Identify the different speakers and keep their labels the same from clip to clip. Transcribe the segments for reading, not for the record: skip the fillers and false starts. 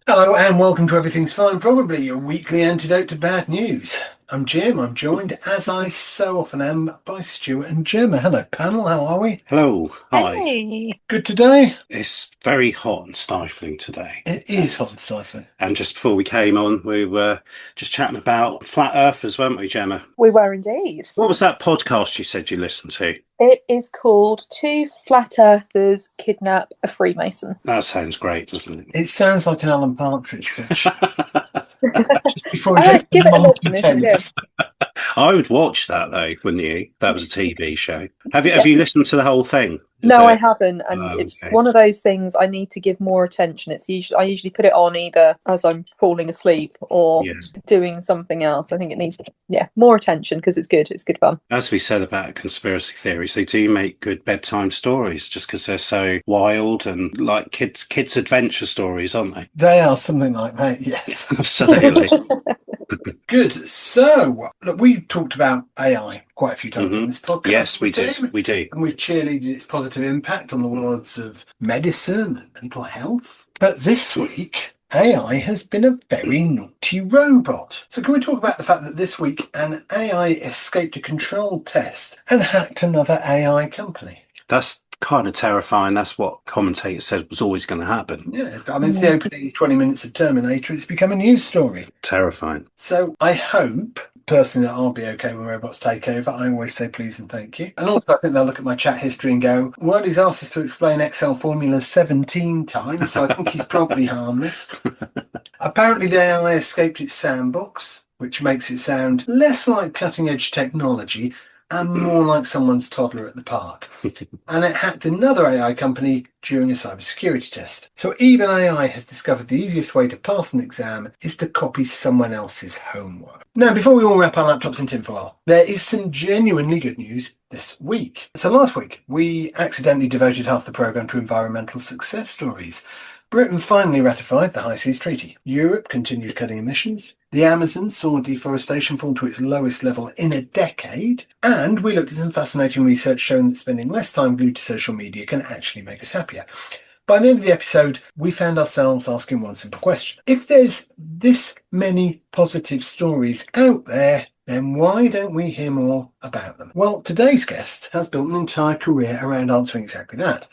Speaker 1: Hello and welcome to Everything's Fine, probably your weekly antidote to bad news. I'm Jim. I'm joined, as I so often am, by Stuart and Gemma. Hello, panel. How are we?
Speaker 2: Hello, hi.
Speaker 3: Hey.
Speaker 1: Good today?
Speaker 2: It's very hot and stifling today.
Speaker 1: It is hot and stifling.
Speaker 2: And just before we came on, we were just chatting about flat earthers, weren't we, Gemma?
Speaker 3: We were indeed.
Speaker 2: What was that podcast you said you listened to?
Speaker 3: It is called Two Flat Earthers Kidnap a Freemason.
Speaker 2: That sounds great, doesn't it?
Speaker 1: It sounds like an Alan Partridge sketch. Just before
Speaker 3: I
Speaker 1: hits
Speaker 3: give
Speaker 1: the
Speaker 3: it a
Speaker 1: monkey
Speaker 3: listen, it's
Speaker 1: tennis.
Speaker 2: I would watch that though, wouldn't you? That was a TV show. Have you listened to the whole thing?
Speaker 3: No, I haven't, and
Speaker 2: Oh,
Speaker 3: it's
Speaker 2: okay.
Speaker 3: one of those things I need to give more attention. I usually put it on either as I'm falling asleep or
Speaker 2: Yes.
Speaker 3: doing something else. I think it needs more attention because it's good. It's good fun.
Speaker 2: As we said about conspiracy theories, they do make good bedtime stories just because they're so wild and like kids' adventure stories, aren't they?
Speaker 1: They are something like that, yes.
Speaker 2: Absolutely.
Speaker 1: Good. So, look, we talked about AI quite a few times on this podcast.
Speaker 2: Yes, we did. We do.
Speaker 1: And we've cheerleaded its positive impact on the worlds of medicine and mental health. But this week, AI has been a very naughty robot. So can we talk about the fact that this week an AI escaped a control test and hacked another AI company?
Speaker 2: That's kind of terrifying. That's what commentators said was always going to happen.
Speaker 1: Yeah, I mean, it's the opening 20 minutes of Terminator. It's become a news story.
Speaker 2: Terrifying.
Speaker 1: So I hope, personally, that I'll be okay when robots take over. I always say please and thank you. And also, I think they'll look at my chat history and go, well, he's asked us to explain Excel formulas 17 times, so I think he's probably harmless. Apparently, the AI escaped its sandbox, which makes it sound less like cutting-edge technology and more like someone's toddler at the park. And it hacked another AI company during a cybersecurity test. So even AI has discovered the easiest way to pass an exam is to copy someone else's homework. Now, before we all wrap our laptops in tinfoil, there is some genuinely good news this week. So last week, we accidentally devoted half the programme to environmental success stories. Britain finally ratified the High Seas Treaty. Europe continued cutting emissions. The Amazon saw deforestation fall to its lowest level in a decade. And we looked at some fascinating research showing that spending less time glued to social media can actually make us happier. By the end of the episode, we found ourselves asking one simple question. If there's this many positive stories out there, then why don't we hear more about them? Well, today's guest has built an entire career around answering exactly that.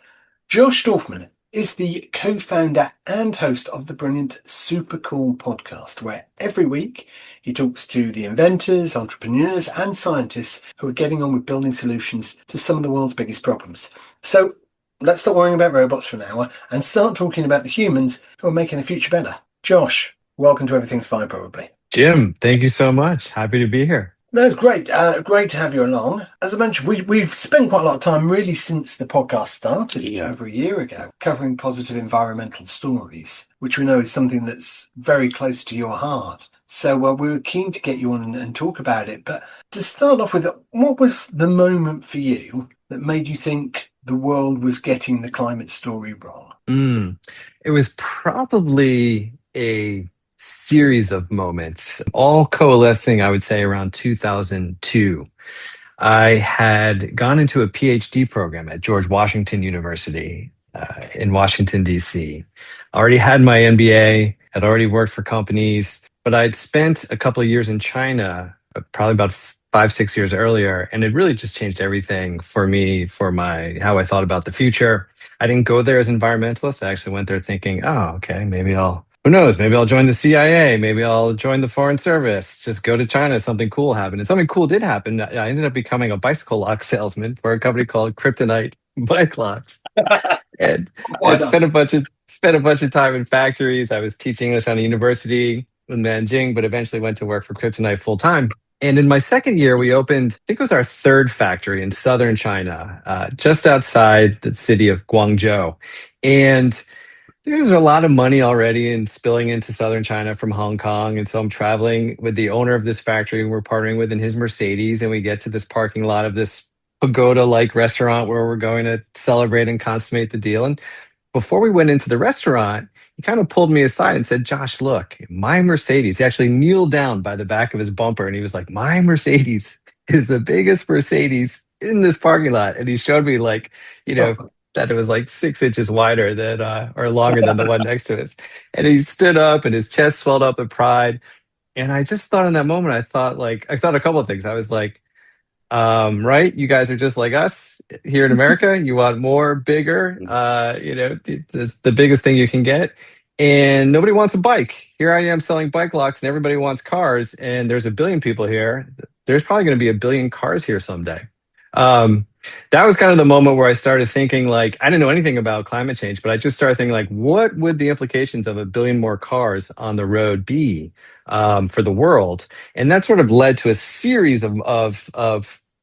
Speaker 1: Josh Dorfman is the co-founder and host of the brilliant Super Cool podcast, where every week he talks to the inventors, entrepreneurs and scientists who are getting on with building solutions to some of the world's biggest problems. So let's stop worrying about robots for an hour and start talking about the humans who are making the future better. Josh, welcome to Everything's Fine, probably.
Speaker 4: Jim, thank you so much. Happy to be here.
Speaker 1: No, it's great. Great to have you along. As I mentioned, we've spent quite a lot of time really since the podcast started over a year ago, covering positive environmental stories, which we know is something that's very close to your heart. So we were keen to get you on and talk about it. But to start off with, what was the moment for you that made you think the world was getting the climate story wrong?
Speaker 4: It was probably a series of moments, all coalescing, I would say, around 2002. I had gone into a PhD program at George Washington University in Washington, D.C. Already had my MBA, had already worked for companies, but I'd spent a couple of years in China, probably about 5-6 years earlier, and it really just changed everything for me, for how I thought about the future. I didn't go there as an environmentalist. I actually went there thinking, oh, okay, who knows? Maybe I'll join the CIA. Maybe I'll join the Foreign Service. Just go to China. Something cool happened. And something cool did happen. I ended up becoming a bicycle lock salesman for a company called Kryptonite Bike Locks. And spent a bunch of time in factories. I was teaching English on a university in Nanjing, but eventually went to work for Kryptonite full time. And in my second year, we opened, I think it was our third factory in southern China, just outside the city of Guangzhou. And there's a lot of money already and spilling into southern China from Hong Kong. And so I'm traveling with the owner of this factory and we're partnering with in his Mercedes. And we get to this parking lot of this pagoda-like restaurant where we're going to celebrate and consummate the deal. And before we went into the restaurant, he kind of pulled me aside and said, Josh, look, my Mercedes. He actually kneeled down by the back of his bumper and he was like, my Mercedes is the biggest Mercedes in this parking lot. And he showed me like, you know, that it was like 6 inches wider than or longer than the one next to us. And he stood up and his chest swelled up with pride. And I just thought in that moment, I thought a couple of things. I was like, right, you guys are just like us here in America. You want more, bigger, it's the biggest thing you can get. And nobody wants a bike. Here I am selling bike locks and everybody wants cars. And there's a billion people here. There's probably going to be a billion cars here someday. Um, that was kind of the moment where I started thinking like, I didn't know anything about climate change, but I just started thinking like, what would the implications of a billion more cars on the road be for the world? And that sort of led to a series of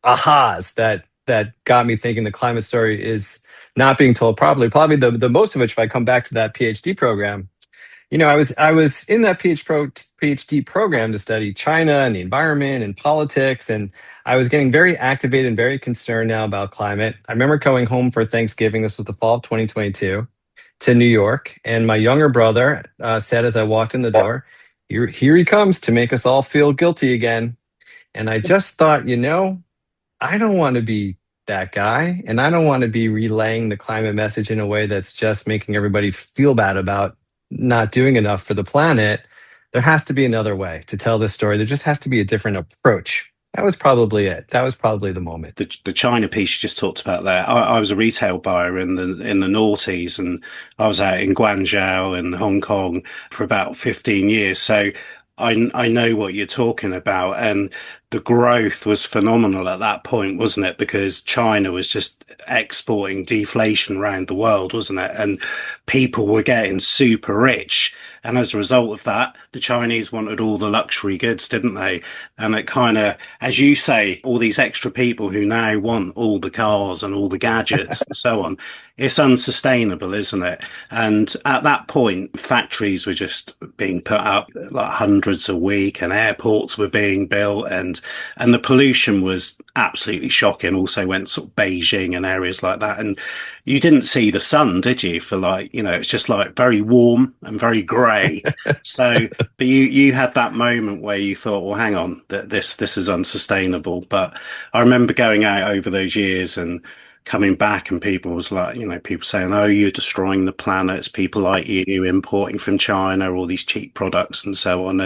Speaker 4: ahas that got me thinking the climate story is not being told properly. Probably the most of which, if I come back to that PhD program, I was in that PhD program to study China and the environment and politics, and I was getting very activated and very concerned now about climate. I remember going home for Thanksgiving. This was the fall of 2022 to New York, and my younger brother said as I walked in the door, "Here he comes to make us all feel guilty again." And I just thought, I don't want to be that guy, and I don't want to be relaying the climate message in a way that's just making everybody feel bad about not doing enough for the planet. There has to be another way to tell this story. There just has to be a different approach. That was probably it. That was probably the moment.
Speaker 2: The China piece you just talked about there. I was a retail buyer in the noughties, and I was out in Guangzhou and Hong Kong for about 15 years. So I know what you're talking about, and the growth was phenomenal at that point, wasn't it? Because China was just exporting deflation around the world, wasn't it? And people were getting super rich. And as a result of that, the Chinese wanted all the luxury goods, didn't they? And it kind of, as you say, all these extra people who now want all the cars and all the gadgets and so on, it's unsustainable, isn't it? And at that point, factories were just being put up like hundreds a week, and airports were being built, and the pollution was absolutely shocking. Also went sort of Beijing and areas like that. And you didn't see the sun, did you? For like, it's just like very warm and very grey. So, but you had that moment where you thought, well, hang on, this is unsustainable. But I remember going out over those years and coming back, and people was like, people saying, oh, you're destroying the planet. It's people like you importing from China all these cheap products and so on.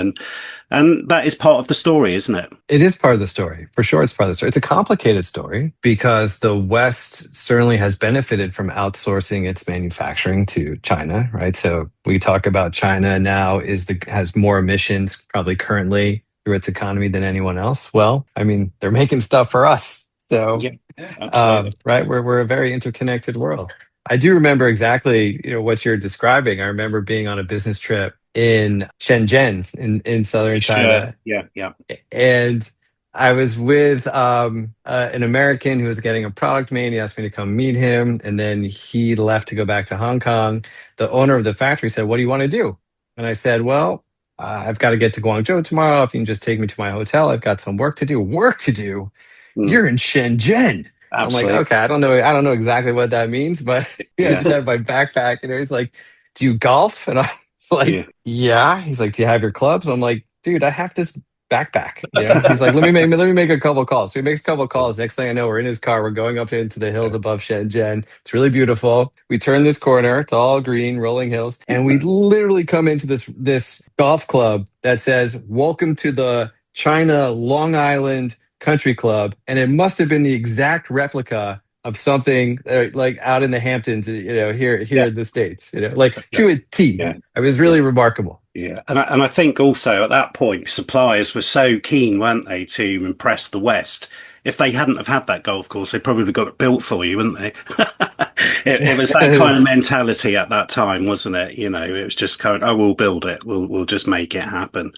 Speaker 2: And that is part of the story, isn't it?
Speaker 4: It is part of the story. For sure, it's part of the story. It's a complicated story because the West certainly has benefited from outsourcing its manufacturing to China, right? So we talk about China now has more emissions probably currently through its economy than anyone else. Well, I mean, they're making stuff for us. So,
Speaker 2: yeah, absolutely.
Speaker 4: right, we're a very interconnected world. I do remember exactly, what you're describing. I remember being on a business trip in Shenzhen in southern China.
Speaker 2: Yeah.
Speaker 4: And I was with an American who was getting a product made. He asked me to come meet him, and then he left to go back to Hong Kong. The owner of the factory said, "What do you want to do?" And I said, "Well, I've got to get to Guangzhou tomorrow. If you can just take me to my hotel, I've got some work to do." Work to do? You're in Shenzhen.
Speaker 2: Absolutely.
Speaker 4: I'm like, okay, I don't know exactly what that means, but I just had my backpack, and he's like, "Do you golf?" And I was like, yeah. He's like, "Do you have your clubs?" I'm like, "Dude, I have this backpack." He's like, let me make a couple calls. So he makes a couple calls. Next thing I know, we're in his car. We're going up into the hills above Shenzhen. It's really beautiful. We turn this corner. It's all green, rolling hills, and we literally come into this golf club that says, "Welcome to the China Long Island Country Club," and it must have been the exact replica of something like out in the Hamptons, here in the States, to a T.
Speaker 2: Yeah.
Speaker 4: It was really remarkable.
Speaker 2: Yeah, and I think also at that point, suppliers were so keen, weren't they, to impress the West. If they hadn't have had that golf course, they probably would have got it built for you, wouldn't they? It was that kind of mentality at that time, wasn't it? It was just kind of, oh, we'll build it. We'll just make it happen.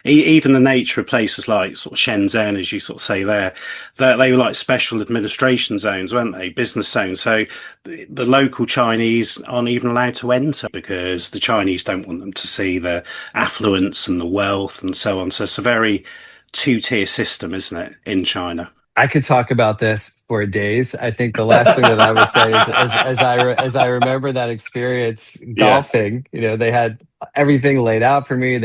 Speaker 2: Even the nature of places like sort of Shenzhen, as you sort of say there, that they were like special administration zones, weren't they? Business zones. So the local Chinese aren't even allowed to enter because the Chinese don't want them to see the affluence and the wealth and so on. So it's a very two-tier system, isn't it, in China?
Speaker 4: I could talk about this for days. I think the last thing that I would say is, as I remember that experience
Speaker 2: Yeah.
Speaker 4: golfing, they had everything laid out for me.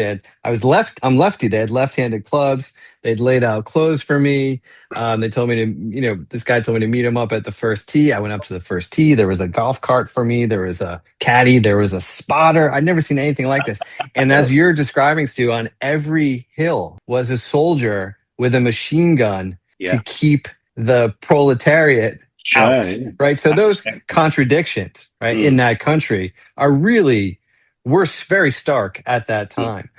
Speaker 4: I'm lefty. They had left-handed clubs. They'd laid out clothes for me. They told me to, this guy told me to meet him up at the first tee. I went up to the first tee. There was a golf cart for me. There was a caddy. There was a spotter. I'd never seen anything like this. And as you're describing, Stu, on every hill was a soldier with a machine gun to
Speaker 2: Yeah.
Speaker 4: keep the proletariat out,
Speaker 2: Sure, yeah.
Speaker 4: right? So those contradictions, right, in that country were very stark at that time.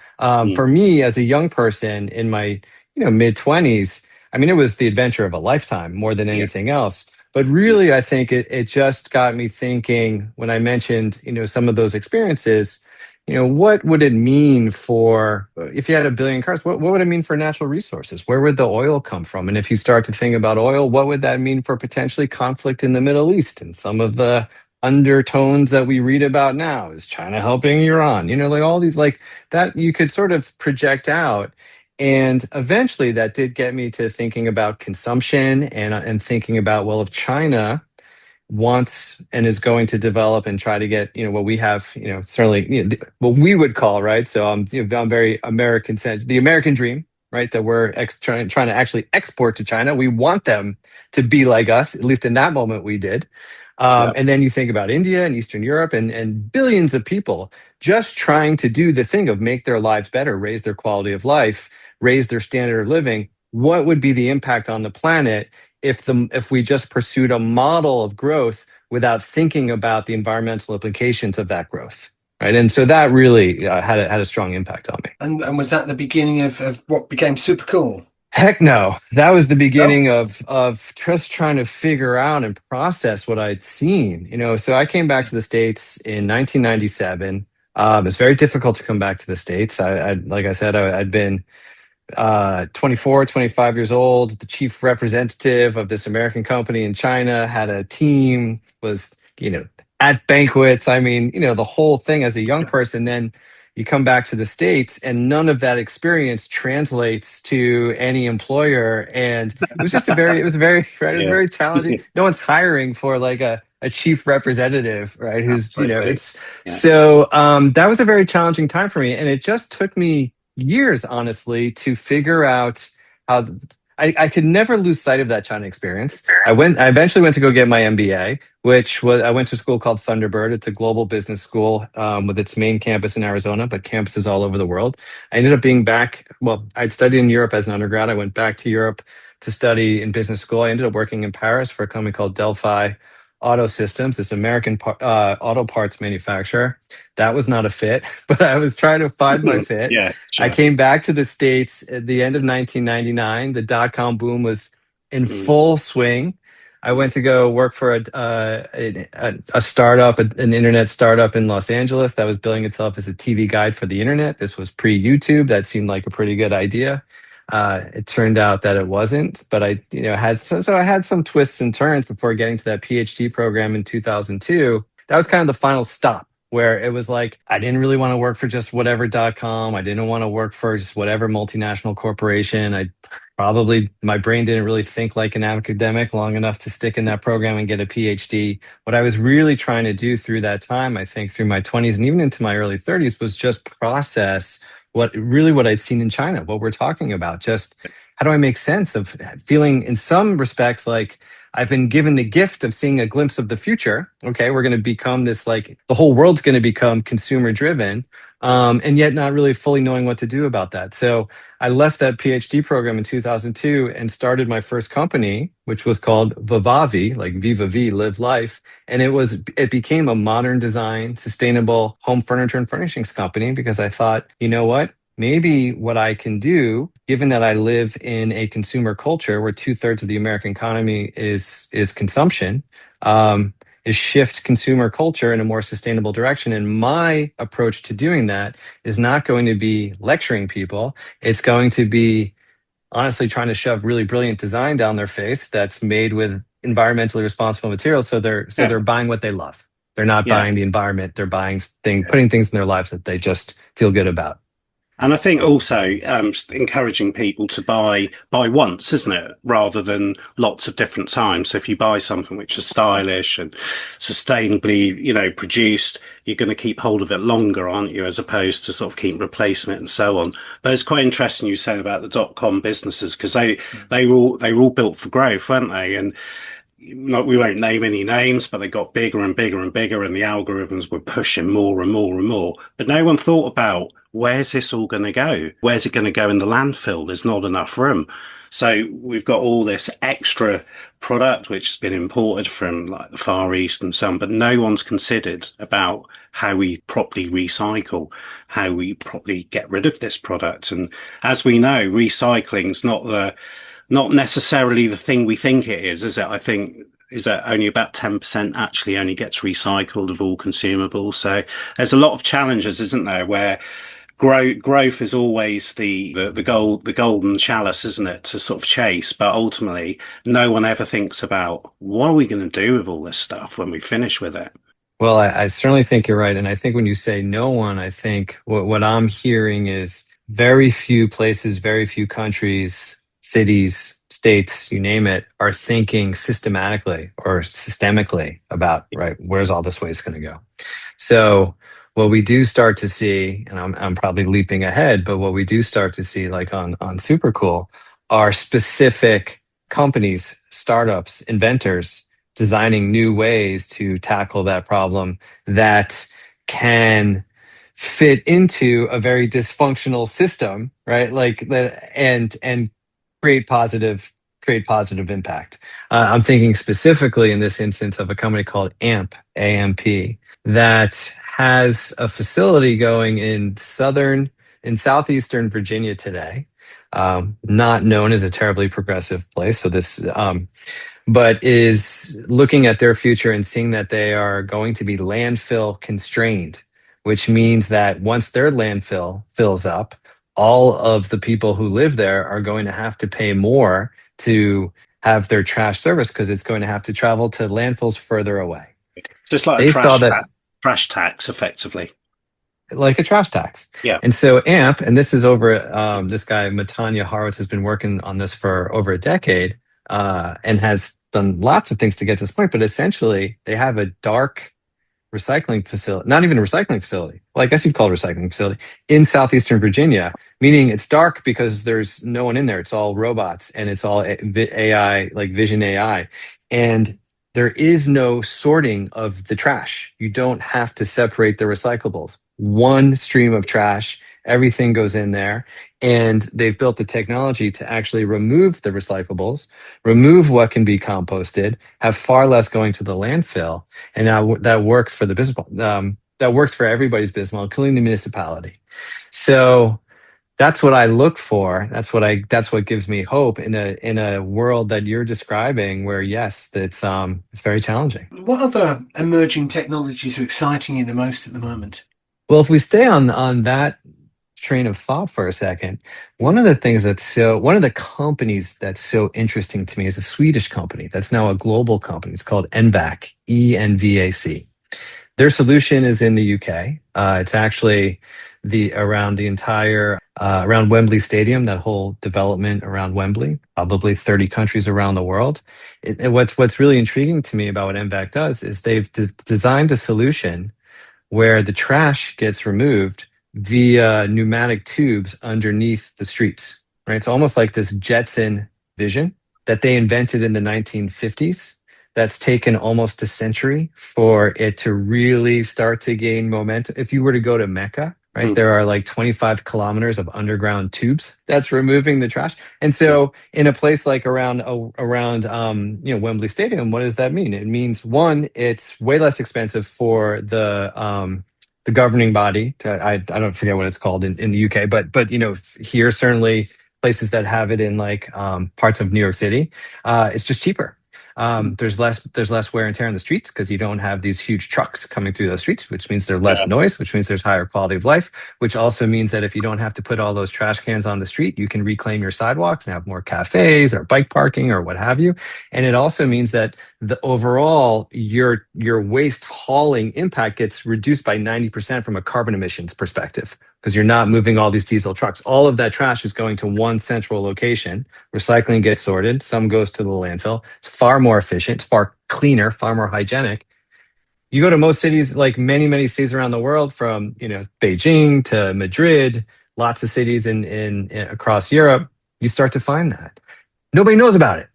Speaker 4: For me, as a young person in my mid 20s, I mean, it was the adventure of a lifetime more than anything else. But really, I think it just got me thinking when I mentioned some of those experiences. What would it mean for, if you had 1 billion cars, what would it mean for natural resources? Where would the oil come from? And if you start to think about oil, what would that mean for potentially conflict in the Middle East and some of the undertones that we read about now? Is China helping Iran? Like all these, like that you could sort of project out. And eventually that did get me to thinking about consumption and thinking about, well, if China wants and is going to develop and try to get what we have certainly what we would call, right, so I'm very American centered, the American dream, right, that we're trying to actually export to China. We want them to be like us, at least in that moment we did. And then you think about India and Eastern Europe and billions of people just trying to do the thing of make their lives better, raise their quality of life, raise their standard of living. What would be the impact on the planet if we just pursued a model of growth without thinking about the environmental implications of that growth, right? And so that really had a strong impact on me.
Speaker 1: And was that the beginning of what became super cool?
Speaker 4: Heck no. That was the beginning of just trying to figure out and process what I'd seen. So I came back to the States in 1997. It's very difficult to come back to the States. Like I said, I'd been 24, 25 years old, the chief representative of this American company in China, had a team, was, at banquets. I mean, the whole thing as a young person. Then you come back to the States and none of that experience translates to any employer. And it was just it was very challenging. No one's hiring for like a chief representative, right? Who's, so that was a very challenging time for me. And it just took me years, honestly, to figure out how I could never lose sight of that China experience. I eventually went to go get my MBA, I went to a school called Thunderbird. It's a global business school with its main campus in Arizona, but campuses all over the world. I ended up being back. Well, I'd studied in Europe as an undergrad. I went back to Europe to study in business school. I ended up working in Paris for a company called Delphi Auto Systems, this American auto parts manufacturer. That was not a fit, but I was trying to find my fit.
Speaker 2: Yeah, sure.
Speaker 4: I came back to the States at the end of 1999. The dot-com boom was in full swing. I went to go work for a startup, an internet startup in Los Angeles that was billing itself as a TV guide for the internet. This was pre-YouTube. That seemed like a pretty good idea. It turned out that it wasn't, but I had some twists and turns before getting to that PhD program in 2002. That was kind of the final stop, where it was like, I didn't really want to work for just whatever.com. I didn't want to work for just whatever multinational corporation. My brain didn't really think like an academic long enough to stick in that program and get a PhD. What I was really trying to do through that time, I think through my 20s and even into my early 30s, was just process what I'd seen in China, what we're talking about. Just how do I make sense of feeling in some respects like I've been given the gift of seeing a glimpse of the future. Okay, we're going to become this, like the whole world's going to become consumer driven, and yet not really fully knowing what to do about that. So I left that PhD program in 2002 and started my first company, which was called Vivavi, like Viva V, Live Life. And it became a modern design, sustainable home furniture and furnishings company, because I thought, you know what? Maybe what I can do, given that I live in a consumer culture where 2/3 of the American economy is consumption, is shift consumer culture in a more sustainable direction. And my approach to doing that is not going to be lecturing people. It's going to be honestly trying to shove really brilliant design down their face that's made with environmentally responsible materials. So they're buying what they love. They're not buying the environment. They're buying putting things in their lives that they just feel good about.
Speaker 2: And I think also encouraging people to buy once, isn't it, rather than lots of different times. So if you buy something which is stylish and sustainably, produced, you're going to keep hold of it longer, aren't you, as opposed to sort of keep replacing it and so on. But it's quite interesting you saying about the dot-com businesses, because they were all built for growth, weren't they? And we won't name any names, but they got bigger and bigger and bigger, and the algorithms were pushing more and more and more. But no one thought about, where's this all going to go? Where's it going to go in the landfill? There's not enough room. So we've got all this extra product which has been imported from like the Far East and so on, but no one's considered about how we properly recycle, how we properly get rid of this product. And as we know, recycling's not necessarily the thing we think it is it? I think is that only about 10% actually only gets recycled of all consumables. So there's a lot of challenges, isn't there, where growth is always the golden chalice, isn't it, to sort of chase, but ultimately no one ever thinks about what are we going to do with all this stuff when we finish with it.
Speaker 4: Well, I certainly think you're right. And I think when you say no one, I think what I'm hearing is very few places, very few countries, cities, states, you name it, are thinking systematically or systemically about, right, where's all this waste going to go? So what we do start to see, and I'm probably leaping ahead, but what we do start to see, like on Super Cool, are specific companies, startups, inventors designing new ways to tackle that problem that can fit into a very dysfunctional system, right? Like that, and create positive impact. I'm thinking specifically in this instance of a company called AMP, that has a facility going in southeastern Virginia today, not known as a terribly progressive place. So this, but is looking at their future and seeing that they are going to be landfill constrained, which means that once their landfill fills up, all of the people who live there are going to have to pay more to have their trash service because it's going to have to travel to landfills further away.
Speaker 2: Just like
Speaker 4: they saw that
Speaker 2: trash tax, effectively.
Speaker 4: Like a trash tax.
Speaker 2: Yeah.
Speaker 4: And so AMP, and this is over, this guy, Matanya Horowitz, has been working on this for over a decade and has done lots of things to get to this point. But essentially, they have a dark recycling facility, not even a recycling facility. Well, I guess you'd call it a recycling facility in southeastern Virginia, meaning it's dark because there's no one in there. It's all robots and it's all AI, like vision AI. And there is no sorting of the trash. You don't have to separate the recyclables. One stream of trash, everything goes in there. And they've built the technology to actually remove the recyclables, remove what can be composted, have far less going to the landfill. And now that works for the business, that works for everybody's business model, including the municipality. So that's what I look for. That's what gives me hope in a world that you're describing, where yes, it's very challenging.
Speaker 1: What other emerging technologies are exciting you the most at the moment?
Speaker 4: Well, if we stay on that train of thought for a second, one of the companies that's so interesting to me is a Swedish company that's now a global company. It's called ENVAC, ENVAC. Their solution is in the UK. It's actually around Wembley Stadium, that whole development around Wembley, probably 30 countries around the world. What's really intriguing to me about what ENVAC does is they've designed a solution where the trash gets removed via pneumatic tubes underneath the streets, right? It's almost like this Jetson vision that they invented in the 1950s. That's taken almost a century for it to really start to gain momentum. If you were to go to Mecca, right, there are like 25 kilometers of underground tubes that's removing the trash. And so in a place like around Wembley Stadium, what does that mean? It means, one, it's way less expensive for the governing body. I don't forget what it's called in the UK, but here, certainly places that have it in like parts of New York City, it's just cheaper. There's less wear and tear on the streets because you don't have these huge trucks coming through those streets, which means there's less
Speaker 2: Yeah.
Speaker 4: noise, which means there's higher quality of life, which also means that if you don't have to put all those trash cans on the street, you can reclaim your sidewalks and have more cafes or bike parking or what have you. And it also means that the overall your waste hauling impact gets reduced by 90% from a carbon emissions perspective because you're not moving all these diesel trucks. All of that trash is going to one central location. Recycling gets sorted. Some goes to the landfill. It's far more efficient. It's far cleaner, far more hygienic. You go to most cities, like many cities around the world, from Beijing to Madrid, lots of cities in across Europe. You start to find that nobody knows about it.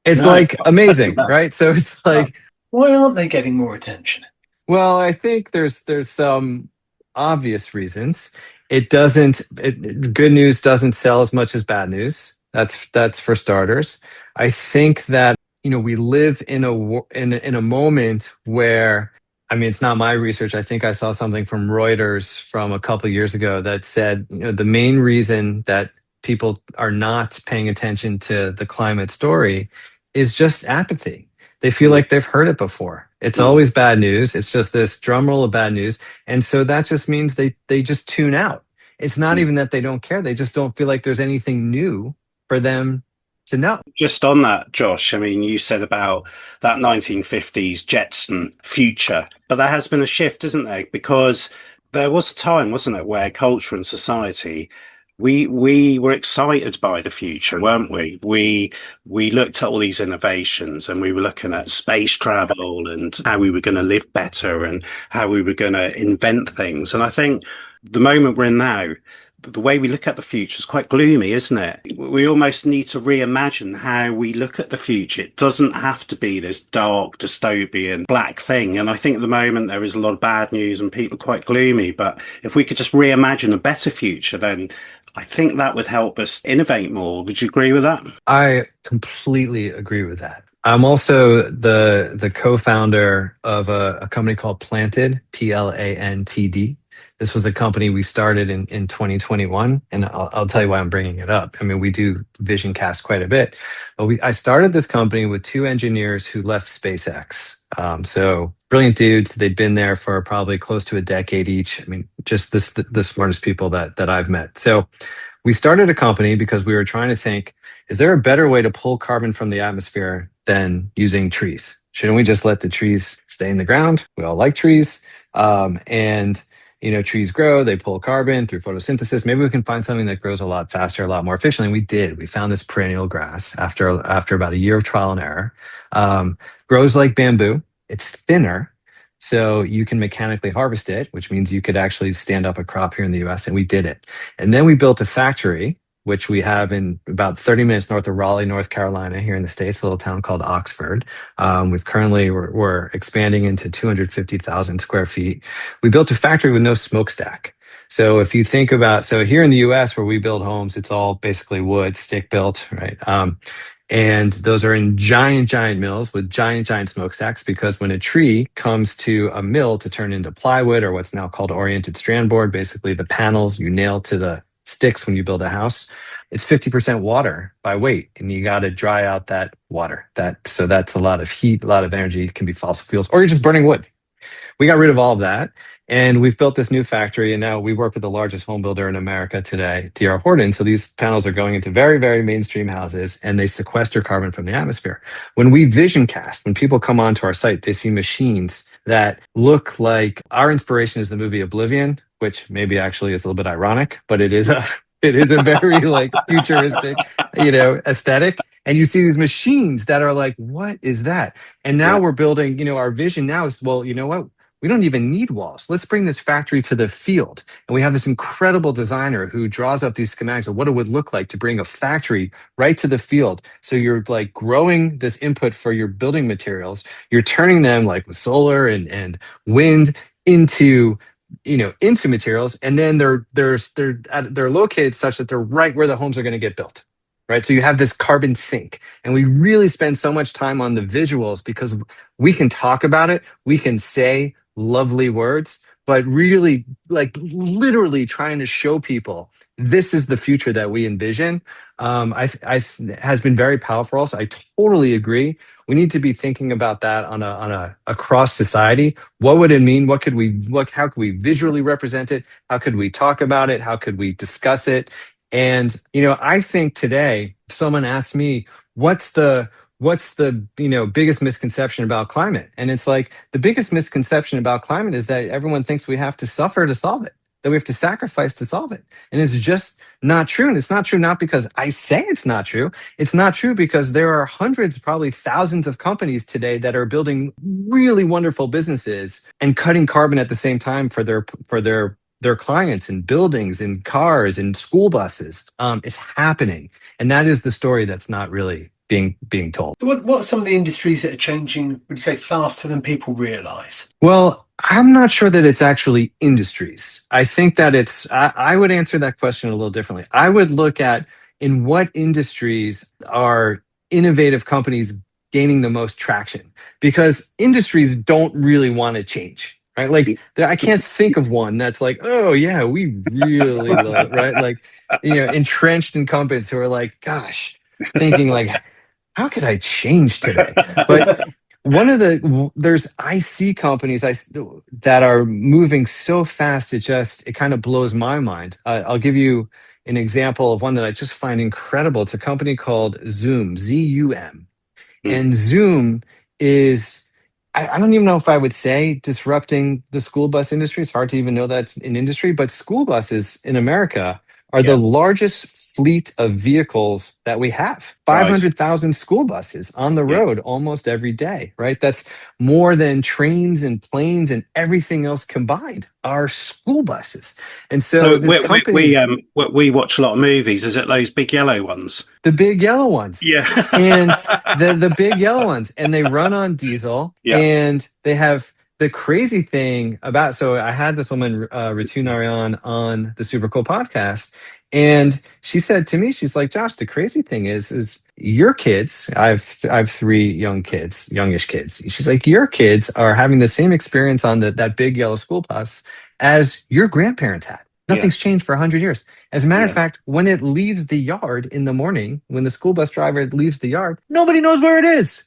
Speaker 4: It's
Speaker 2: No.
Speaker 4: like amazing, right? So it's like,
Speaker 1: why aren't they getting more attention?
Speaker 4: well, I think there's some obvious reasons. Good news doesn't sell as much as bad news. That's for starters. I think that we live in a moment where, I mean, it's not my research. I think I saw something from Reuters from a couple of years ago that said, the main reason that people are not paying attention to the climate story is just apathy. They feel like they've heard it before. It's always bad news. It's just this drum roll of bad news. And so that just means they just tune out. It's not even that they don't care. They just don't feel like there's anything new for them to know.
Speaker 2: Just on that, Josh, I mean, you said about that 1950s Jetson future, but there has been a shift, isn't there? Because there was a time, wasn't it, where culture and society, we were excited by the future, weren't we? We looked at all these innovations and we were looking at space travel and how we were going to live better and how we were going to invent things. And I think the moment we're in now, the way we look at the future is quite gloomy, isn't it? We almost need to reimagine how we look at the future. It doesn't have to be this dark, dystopian, black thing. And I think at the moment there is a lot of bad news and people are quite gloomy. But if we could just reimagine a better future, then I think that would help us innovate more. Would you agree with that?
Speaker 4: I completely agree with that. I'm also the co-founder of a company called Planted, Plantd. This was a company we started in 2021, and I'll tell you why I'm bringing it up. I mean, we do vision cast quite a bit, but I started this company with two engineers who left SpaceX. So brilliant dudes. They'd been there for probably close to a decade each. I mean, just the smartest people that I've met. So we started a company because we were trying to think, is there a better way to pull carbon from the atmosphere than using trees? Shouldn't we just let the trees stay in the ground? We all like trees. And trees grow, they pull carbon through photosynthesis. Maybe we can find something that grows a lot faster, a lot more efficiently. And we did. We found this perennial grass after about a year of trial and error. Grows like bamboo. It's thinner, so you can mechanically harvest it, which means you could actually stand up a crop here in the US, and we did it. And then we built a factory, which we have in about 30 minutes north of Raleigh, North Carolina, here in the States, a little town called Oxford. We're expanding into 250,000 square feet. We built a factory with no smokestack. So if you think about, here in the US where we build homes, it's all basically wood, stick built, right? And those are in giant mills with giant smokestacks, because when a tree comes to a mill to turn into plywood, or what's now called oriented strand board, basically the panels you nail to the sticks when you build a house, it's 50% water by weight, and you got to dry out that water. So that's a lot of heat, a lot of energy. It can be fossil fuels, or you're just burning wood. We got rid of all of that, and we've built this new factory, and now we work with the largest home builder in America today, D.R. Horton. So these panels are going into very, very mainstream houses, and they sequester carbon from the atmosphere. When we vision cast, when people come onto our site, they see machines that look like, our inspiration is the movie Oblivion, which maybe actually is a little bit ironic, but it is a very like futuristic, aesthetic. And you see these machines that are like, what is that? And now we're building, our vision now is, well, you know what? We don't even need walls. Let's bring this factory to the field. And we have this incredible designer who draws up these schematics of what it would look like to bring a factory right to the field. So you're like growing this input for your building materials. You're turning them like with solar and wind into materials. And then they're located such that they're right where the homes are going to get built. Right. So you have this carbon sink, and we really spend so much time on the visuals because we can talk about it. We can say lovely words, but really, like, literally trying to show people this is the future that we envision, has been very powerful. So I totally agree. We need to be thinking about that on a across society. What would it mean? How could we visually represent it? How could we talk about it? How could we discuss it? And, I think today, if someone asked me, what's the biggest misconception about climate? And it's like, the biggest misconception about climate is that everyone thinks we have to suffer to solve it, that we have to sacrifice to solve it. And it's just not true. And it's not true not because I say it's not true. It's not true because there are hundreds, probably thousands of companies today that are building really wonderful businesses and cutting carbon at the same time for their clients and buildings and cars and school buses. It's happening. And that is the story that's not really being told.
Speaker 1: What are some of the industries that are changing, would you say, faster than people realize?
Speaker 4: Well, I'm not sure that it's actually industries. I think that I would answer that question a little differently. I would look at, in what industries are innovative companies gaining the most traction, because industries don't really want to change. Right. Like, I can't think of one that's like, oh yeah, we really love, right? Like, entrenched incumbents who are like, gosh, thinking like, how could I change today? But I see companies that are moving so fast, it kind of blows my mind. I'll give you an example of one that I just find incredible. It's a company called Zoom, ZUM. And Zoom is, I don't even know if I would say disrupting the school bus industry. It's hard to even know that's an industry, but school buses in America are the largest fleet of vehicles that we have. 500,000 school buses on the road almost every day, right? That's more than trains and planes and everything else combined are school buses. And so this company...
Speaker 2: we watch a lot of movies. Is it those big yellow ones?
Speaker 4: The big yellow ones.
Speaker 2: Yeah.
Speaker 4: And the big yellow ones. And they run on diesel.
Speaker 2: Yeah.
Speaker 4: And they have... The crazy thing about... So I had this woman, Ritu Narayan, on the Super Cool podcast. And she said to me, she's like, Josh, the crazy thing is your kids, I have 3 youngish kids. She's like, your kids are having the same experience on that big yellow school bus as your grandparents had. Nothing's changed for 100 years. As a matter of fact, when it leaves the yard in the morning, when the school bus driver leaves the yard, nobody knows where it is.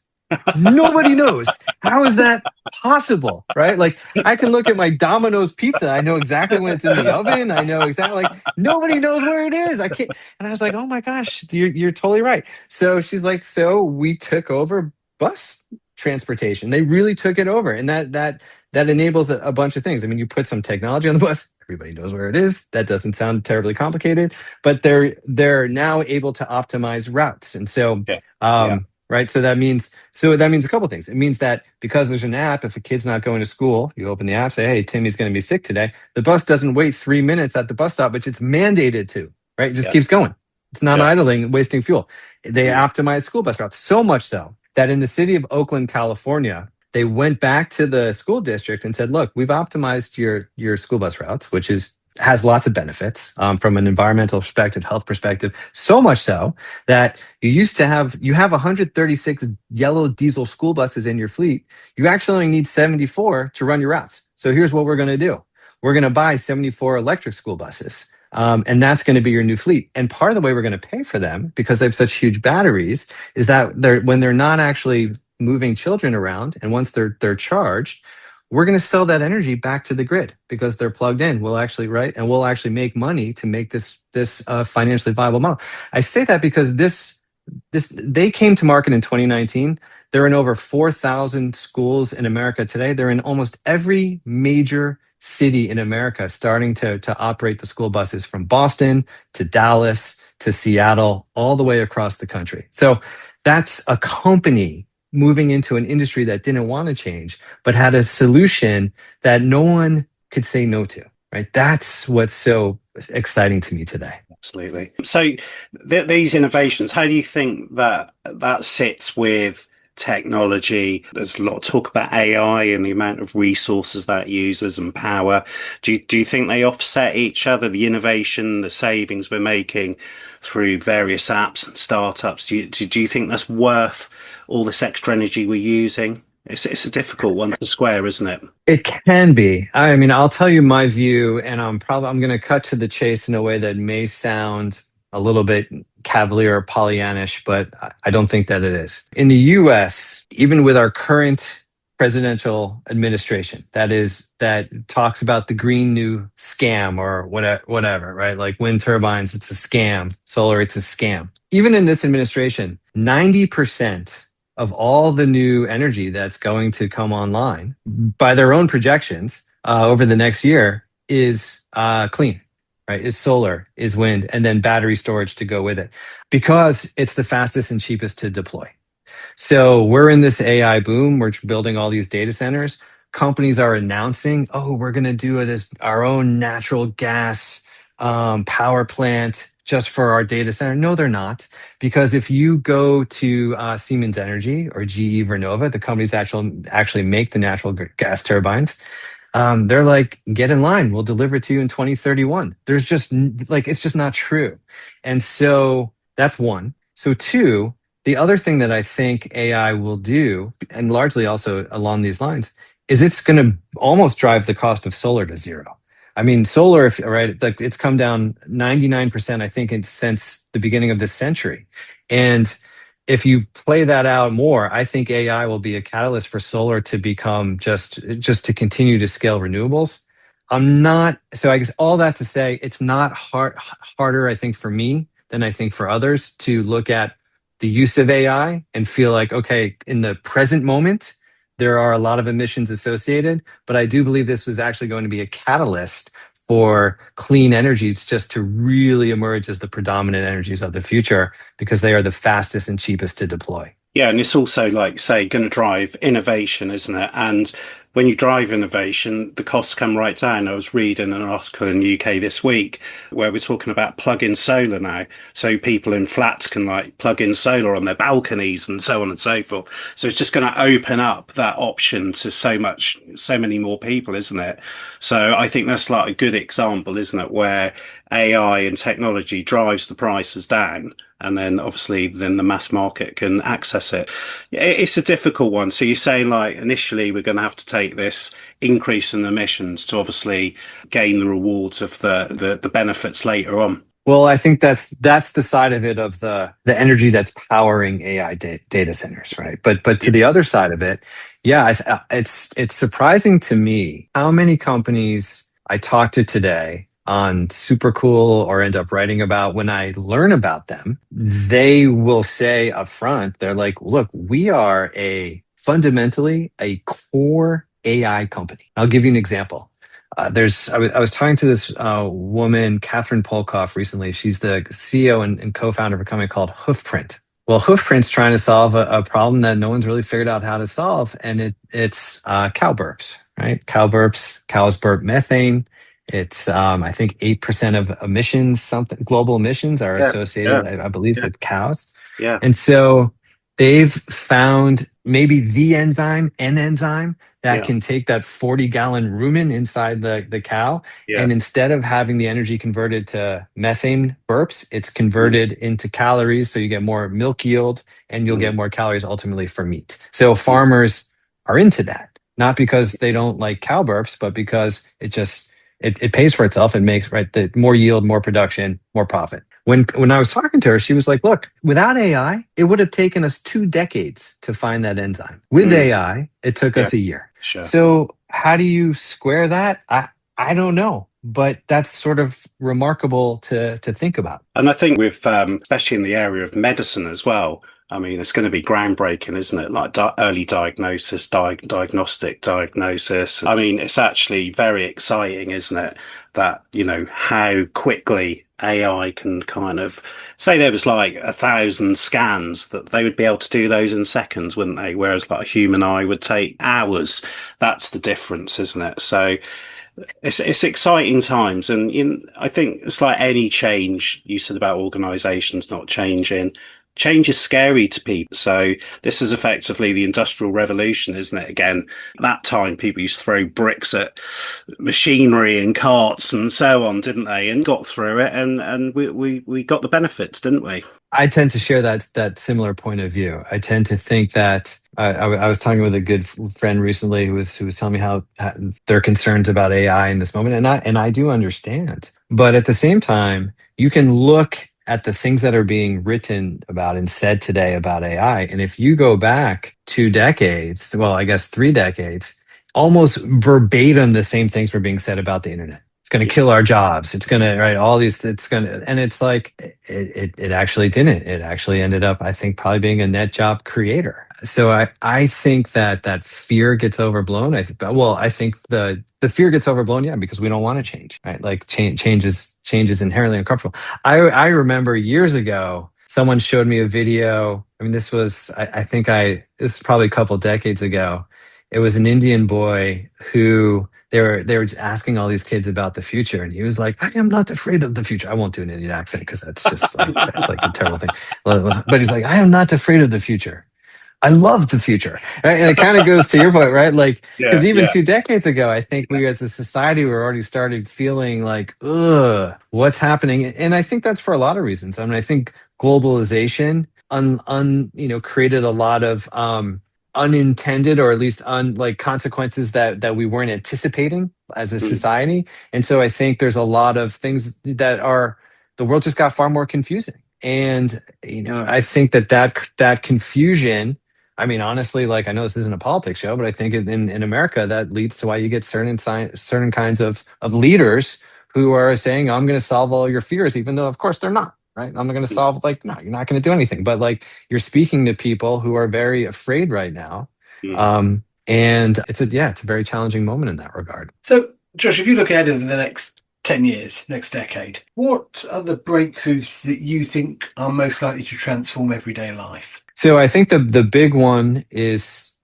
Speaker 4: Nobody knows. How is that possible? Right? Like, I can look at my Domino's pizza. I know exactly when it's in the oven. I know exactly, like, nobody knows where it is. I can't. And I was like, oh my gosh, you're totally right. So she's like, so we took over bus transportation. They really took it over. And that enables a bunch of things. I mean, you put some technology on the bus, everybody knows where it is. That doesn't sound terribly complicated, but they're now able to optimize routes. And so, right. So that means a couple of things. It means that because there's an app, if a kid's not going to school, you open the app, say, hey, Timmy's going to be sick today. The bus doesn't wait 3 minutes at the bus stop, which it's mandated to, right? It just keeps going. It's not idling, wasting fuel. They optimize school bus routes, so much so that in the city of Oakland, California, they went back to the school district and said, look, we've optimized your school bus routes, which has lots of benefits from an environmental perspective, health perspective, so much so that you have 136 yellow diesel school buses in your fleet. You actually only need 74 to run your routes. So here's what we're going to do. We're going to buy 74 electric school buses. And that's going to be your new fleet. And part of the way we're going to pay for them, because they have such huge batteries, is that when they're not actually moving children around, and once they're charged, we're going to sell that energy back to the grid because they're plugged in. We'll actually make money to make this financially viable model. I say that because they came to market in 2019. They're in over 4,000 schools in America today. They're in almost every major city in America, starting to operate the school buses, from Boston to Dallas to Seattle, all the way across the country. So that's a company moving into an industry that didn't want to change, but had a solution that no one could say no to, right? That's what's so exciting to me today.
Speaker 2: Absolutely. So these innovations, how do you think that sits with technology? There's a lot of talk about AI and the amount of resources that uses and power. Do you think they offset each other, the innovation, the savings we're making through various apps and startups? Do you think that's worth all this extra energy we're using It's a difficult one to square, isn't it?
Speaker 4: It can be. I mean, I'll tell you my view, and I'm going to cut to the chase in a way that may sound a little bit cavalier or Pollyannish, but I don't think that it is. In the U.S., even with our current presidential administration, that talks about the green new scam or whatever, right? Like wind turbines, it's a scam. Solar, it's a scam. Even in this administration, 90% of all the new energy that's going to come online by their own projections over the next year is clean, right? Is solar, is wind, and then battery storage to go with it because it's the fastest and cheapest to deploy. So we're in this AI boom. We're building all these data centers. Companies are announcing, "Oh, we're going to do this our own natural gas power plant just for our data center." No, they're not, because if you go to Siemens Energy or GE Vernova, the companies actually make the natural gas turbines. They're like, "Get in line. We'll deliver it to you in 2031." There's just like it's just not true, and so that's one. So two. The other thing that I think AI will do, and largely also along these lines, is it's going to almost drive the cost of solar to zero. I mean, solar, right, like it's come down 99%, I think, since the beginning of this century. And if you play that out more, I think AI will be a catalyst for solar to become just to continue to scale renewables. So I guess all that to say, it's not harder, I think, for me than I think for others to look at the use of AI and feel like, okay, in the present moment, there are a lot of emissions associated, but I do believe this is actually going to be a catalyst for clean energies just to really emerge as the predominant energies of the future because they are the fastest and cheapest to deploy.
Speaker 2: Yeah, and it's also, like, say, going to drive innovation, isn't it? And when you drive innovation, the costs come right down. I was reading an article in the UK this week where we're talking about plug-in solar now. So people in flats can like plug in solar on their balconies and so on and so forth. So it's just going to open up that option to so many more people, isn't it? So I think that's like a good example, isn't it? Where AI and technology drives the prices down. And then obviously then the mass market can access it. It's a difficult one. So you're saying like initially we're going to have to take this increase in emissions to obviously gain the rewards of the benefits later on.
Speaker 4: Well, I think that's the side of it of the energy that's powering AI data centers, right? But to the other side of it, yeah, it's surprising to me how many companies I talk to today on Super Cool or end up writing about, when I learn about them, they will say up front, they're like, "Look, we are fundamentally a core AI company." I'll give you an example. I was talking to this woman, Catherine Polkoff, recently. She's the CEO and co-founder of a company called Hoofprint. Well, Hoofprint's trying to solve a problem that no one's really figured out how to solve, and it's cow burps, right? Cows burp methane. It's I think 8% of emissions, global emissions are associated, I believe, with cows.
Speaker 2: Yeah.
Speaker 4: And so they've found maybe an enzyme that can take that 40-gallon rumen inside the cow.
Speaker 2: Yeah.
Speaker 4: And instead of having the energy converted to methane burps, it's converted into calories. So you get more milk yield and you'll get more calories ultimately for meat. So farmers are into that, not because they don't like cow burps, but because it pays for itself and makes the more yield, more production, more profit. When I was talking to her, she was like, "Look, without AI, it would have taken us 2 decades to find that enzyme. With AI, it took us a year."
Speaker 2: Sure.
Speaker 4: So how do you square that? I don't know, but that's sort of remarkable to think about.
Speaker 2: And I think with especially in the area of medicine as well, I mean, it's going to be groundbreaking, isn't it? Like early diagnosis, diagnostic diagnosis. I mean, it's actually very exciting, isn't it? That, how quickly AI can kind of say there was like 1,000 scans that they would be able to do those in seconds, wouldn't they? Whereas like a human eye would take hours. That's the difference, isn't it? So it's exciting times. And I think it's like any change you said about organizations not changing. Change is scary to people. So this is effectively the Industrial Revolution, isn't it? Again, at that time, people used to throw bricks at machinery and carts and so on, didn't they? And got through it, and we got the benefits, didn't we?
Speaker 4: I tend to share that similar point of view. I tend to think that I was talking with a good friend recently who was telling me how their concerns about AI in this moment, and I do understand. But at the same time, you can look at the things that are being written about and said today about AI, and if you go back 2 decades, well, I guess 3 decades, almost verbatim the same things were being said about the internet. It's going to kill our jobs. It's going to, right, all these, it's going to, and it's like, it actually didn't. It actually ended up, I think, probably being a net job creator. So I think that fear gets overblown. I think the fear gets overblown, yeah, because we don't want to change, right? Like change is inherently uncomfortable. I remember years ago, someone showed me a video. I mean, this was, this is probably a couple decades ago. It was an Indian boy who they were just asking all these kids about the future, and he was like, "I am not afraid of the future." I won't do an Indian accent because that's just like a terrible thing. But he's like, "I am not afraid of the future. I love the future." Right? And it kind of goes to your point, right? Like, because even 2 decades ago, I think we as a society were already started feeling like, ugh, what's happening? And I think that's for a lot of reasons. I mean, I think globalization created a lot of unintended, or at least like consequences that we weren't anticipating as a society. And so I think there's a lot of things that are, the world just got far more confusing. And I think that confusion, I mean, honestly, like, I know this isn't a politics show, but I think in America that leads to why you get certain kinds of leaders who are saying, I'm going to solve all your fears, even though of course they're not. Right. I'm going to solve, like, no, you're not going to do anything. But like, you're speaking to people who are very afraid right now. And it's a very challenging moment in that regard.
Speaker 1: So, Josh, if you look ahead over the next 10 years, next decade, what are the breakthroughs that you think are most likely to transform everyday life?
Speaker 4: So I think the big one is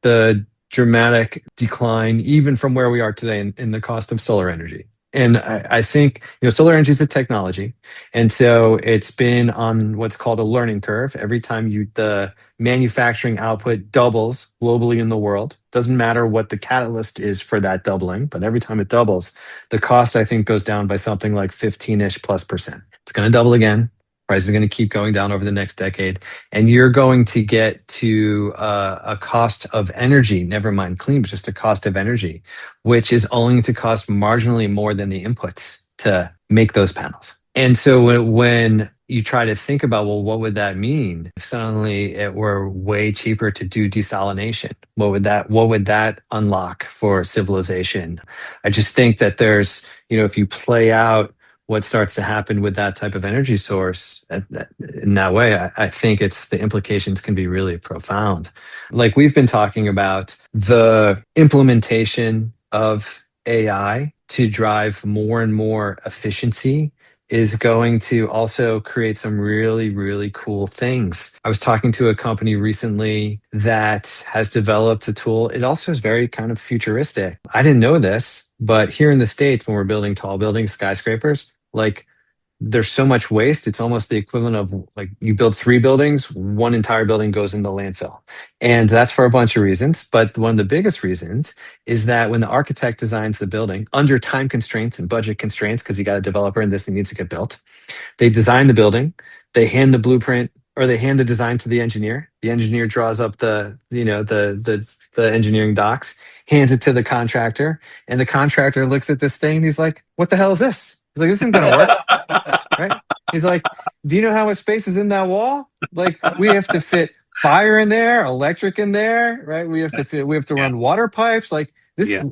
Speaker 4: the dramatic decline, even from where we are today, in the cost of solar energy. And I think, solar energy is a technology. And so it's been on what's called a learning curve. Every time the manufacturing output doubles globally in the world, doesn't matter what the catalyst is for that doubling, but every time it doubles, the cost, I think, goes down by something like 15-ish plus percent. It's going to double again. Prices are going to keep going down over the next decade. And you're going to get to a cost of energy, never mind clean, but just a cost of energy, which is only to cost marginally more than the inputs to make those panels. And so when you try to think about, well, what would that mean if suddenly it were way cheaper to do desalination? What would that unlock for civilization? I just think that there's, if you play out what starts to happen with that type of energy source in that way, I think the implications can be really profound. Like, we've been talking about the implementation of AI to drive more and more efficiency is going to also create some really, really cool things. I was talking to a company recently that has developed a tool. It also is very kind of futuristic. I didn't know this, but here in the States, when we're building tall buildings, skyscrapers, like, there's so much waste. It's almost the equivalent of, like, you build 3 buildings, one entire building goes in the landfill. And that's for a bunch of reasons. But one of the biggest reasons is that when the architect designs the building under time constraints and budget constraints, because you got a developer and this thing needs to get built, they design the building, they hand the blueprint, or they hand the design to the engineer. The engineer draws up the engineering docs, hands it to the contractor, and the contractor looks at this thing and he's like, "What the hell is this?" He's like, "This isn't gonna work." Right? He's like, "Do you know how much space is in that wall? Like, we have to fit fire in there, electric in there, right? We have to run water pipes, like this,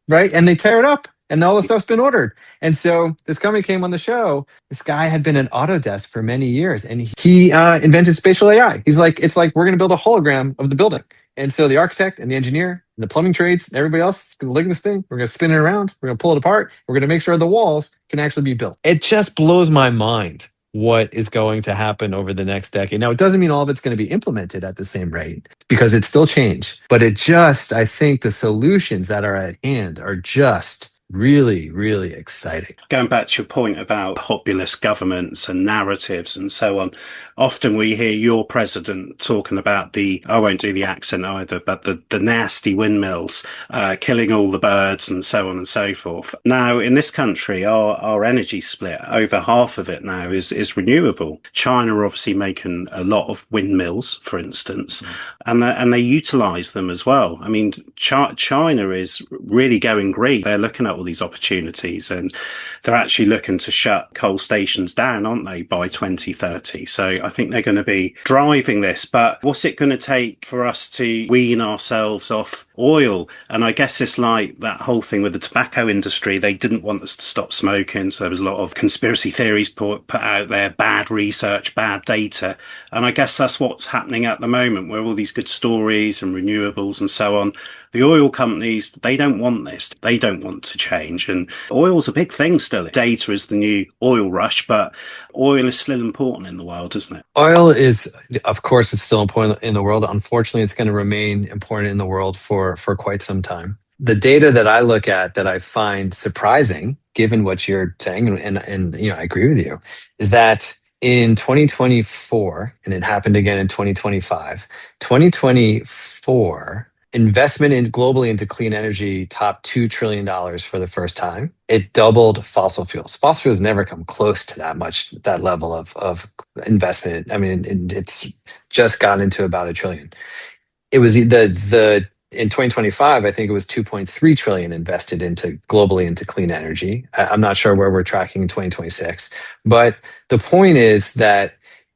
Speaker 4: right?" And they tear it up, and all the stuff's been ordered. And so this company came on the show. This guy had been at Autodesk for many years, and he invented spatial AI. He's like, it's like, we're going to build a hologram of the building. And so the architect and the engineer and the plumbing trades and everybody else is going to look at this thing. We're going to spin it around. We're going to pull it apart. We're going to make sure the walls can actually be built. It just blows my mind what is going to happen over the next decade. Now, it doesn't mean all of it's going to be implemented at the same rate, because it's still change. But I think the solutions that are at hand are just really, really exciting.
Speaker 2: Going back to your point about populist governments and narratives and so on, often we hear your president talking about I won't do the accent either, but the nasty windmills, killing all the birds and so on and so forth. Now, in this country, our energy split, over half of it now is renewable. China are obviously making a lot of windmills, for instance, and they utilize them as well. I mean, China is really going green. They're looking at all these opportunities, and they're actually looking to shut coal stations down, aren't they, by 2030? So I think they're going to be driving this. But what's it going to take for us to wean ourselves off oil? And I guess it's like that whole thing with the tobacco industry. They didn't want us to stop smoking. So there was a lot of conspiracy theories put out there, bad research, bad data. And I guess that's what's happening at the moment, where all these good stories and renewables and so on. The oil companies, they don't want this. They don't want to change. And oil's a big thing still. Data is the new oil rush, but oil is still important in the world, isn't it?
Speaker 4: Oil is, of course, it's still important in the world. Unfortunately, it's going to remain important in the world for quite some time. The data that I look at that I find surprising, given what you're saying, and I agree with you, is that in 2024, and it happened again in 2025, 2024 investment globally into clean energy topped $2 trillion for the first time. It doubled fossil fuels. Fossil fuels never come close to that level of investment. I mean, it's just gotten into about $1 trillion. It was in 2025, I think it was 2.3 trillion invested globally into clean energy. I'm not sure where we're tracking in 2026, but the point is that